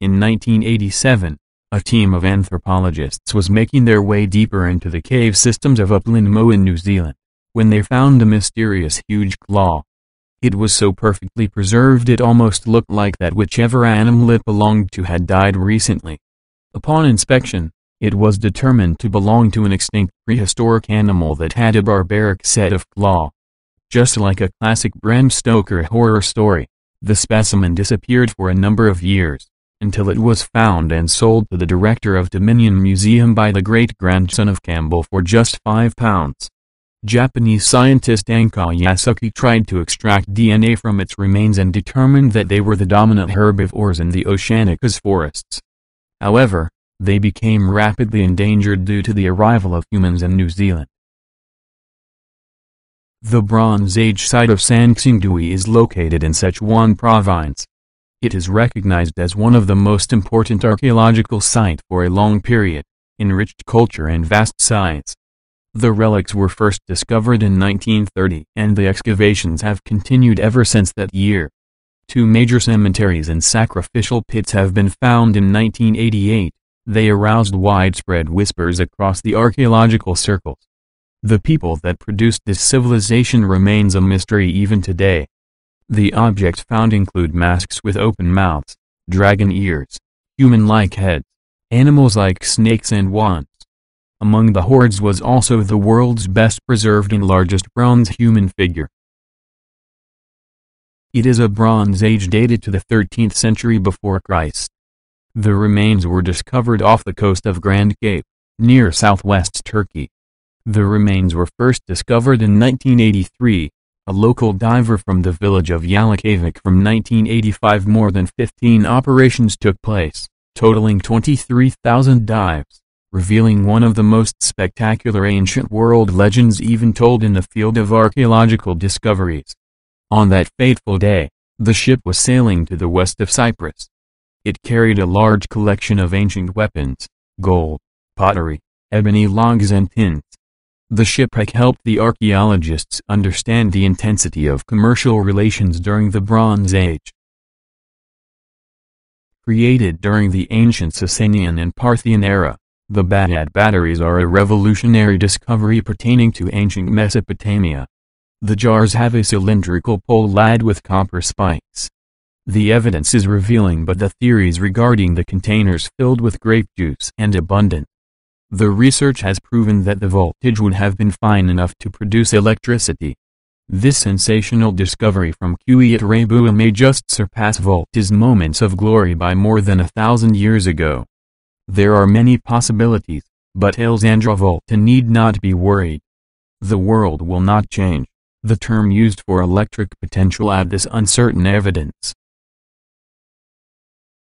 In 1987, a team of anthropologists was making their way deeper into the cave systems of upland Moa in New Zealand, when they found a mysterious huge claw. It was so perfectly preserved it almost looked like that whichever animal it belonged to had died recently. Upon inspection, it was determined to belong to an extinct prehistoric animal that had a barbaric set of claw. Just like a classic Bram Stoker horror story, the specimen disappeared for a number of years, until it was found and sold to the director of Dominion Museum by the great-grandson of Campbell for just £5. Japanese scientist Anka Yasuki tried to extract DNA from its remains and determined that they were the dominant herbivores in the Oceanica's forests. However, they became rapidly endangered due to the arrival of humans in New Zealand. The Bronze Age site of Sanxingdui is located in Sichuan province. It is recognized as one of the most important archaeological sites for a long period, enriched culture and vast size. The relics were first discovered in 1930 and the excavations have continued ever since that year. 2 major cemeteries and sacrificial pits have been found in 1988. They aroused widespread whispers across the archaeological circles. The people that produced this civilization remains a mystery even today. The objects found include masks with open mouths, dragon ears, human-like heads, animals like snakes and wands. Among the hoards was also the world's best preserved and largest bronze human figure. It is a Bronze Age dated to the 13th century before Christ. The remains were discovered off the coast of Grand Cape, near southwest Turkey. The remains were first discovered in 1983. A local diver from the village of Yalakavik from 1985. More than 15 operations took place, totaling 23,000 dives, revealing one of the most spectacular ancient world legends even told in the field of archaeological discoveries. On that fateful day, the ship was sailing to the west of Cyprus. It carried a large collection of ancient weapons, gold, pottery, ebony logs and tins. The shipwreck helped the archaeologists understand the intensity of commercial relations during the Bronze Age. Created during the ancient Sasanian and Parthian era, the Baghdad Batteries are a revolutionary discovery pertaining to ancient Mesopotamia. The jars have a cylindrical pole lid with copper spikes. The evidence is revealing, but the theories regarding the containers filled with grape juice and abundant. The research has proven that the voltage would have been fine enough to produce electricity. This sensational discovery from Qiyat Rabua may just surpass Volta's moments of glory by more than 1,000 years ago. There are many possibilities, but Alexandra Volta need not be worried. The world will not change, the term used for electric potential at this uncertain evidence.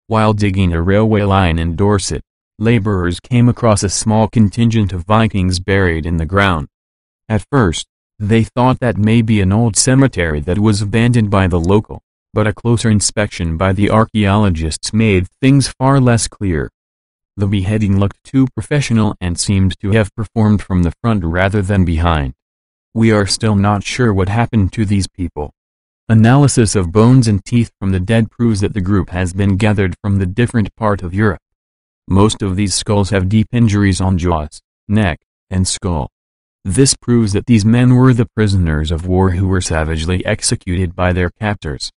While digging a railway line in Dorset, laborers came across a small contingent of Vikings buried in the ground. At first, they thought that may be an old cemetery that was abandoned by the local, but a closer inspection by the archaeologists made things far less clear. The beheading looked too professional and seemed to have performed from the front rather than behind. We are still not sure what happened to these people. Analysis of bones and teeth from the dead proves that the group has been gathered from the different part of Europe. Most of these skulls have deep injuries on jaws, neck, and skull. This proves that these men were the prisoners of war who were savagely executed by their captors.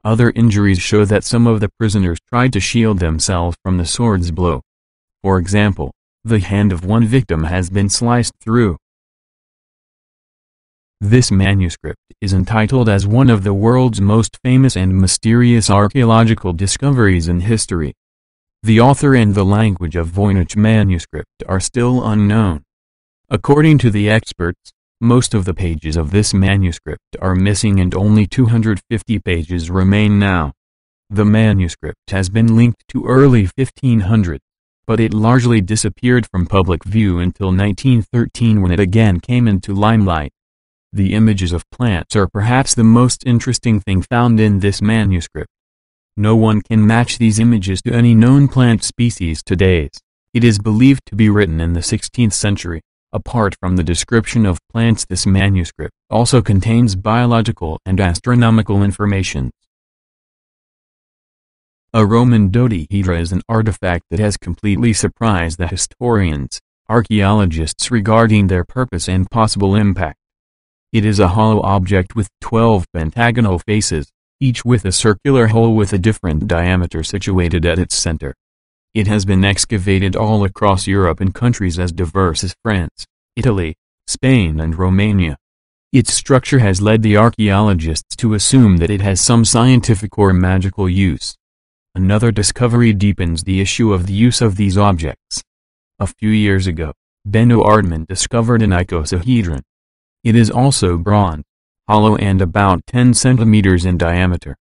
Other injuries show that some of the prisoners tried to shield themselves from the sword's blow. For example, the hand of one victim has been sliced through. This manuscript is entitled as one of the world's most famous and mysterious archaeological discoveries in history. The author and the language of Voynich Manuscript are still unknown. According to the experts, most of the pages of this manuscript are missing and only 250 pages remain now. The manuscript has been linked to early 1500s, but it largely disappeared from public view until 1913 when it again came into limelight. The images of plants are perhaps the most interesting thing found in this manuscript. No one can match these images to any known plant species today. It is believed to be written in the 16th century. Apart from the description of plants, this manuscript also contains biological and astronomical information. A Roman dodecahedra is an artifact that has completely surprised the historians, archaeologists regarding their purpose and possible impact. It is a hollow object with 12 pentagonal faces, each with a circular hole with a different diameter situated at its center. It has been excavated all across Europe in countries as diverse as France, Italy, Spain and Romania. Its structure has led the archaeologists to assume that it has some scientific or magical use. Another discovery deepens the issue of the use of these objects. A few years ago, Benno Aardman discovered an icosahedron. It is also bronze, hollow and about 10 centimeters in diameter.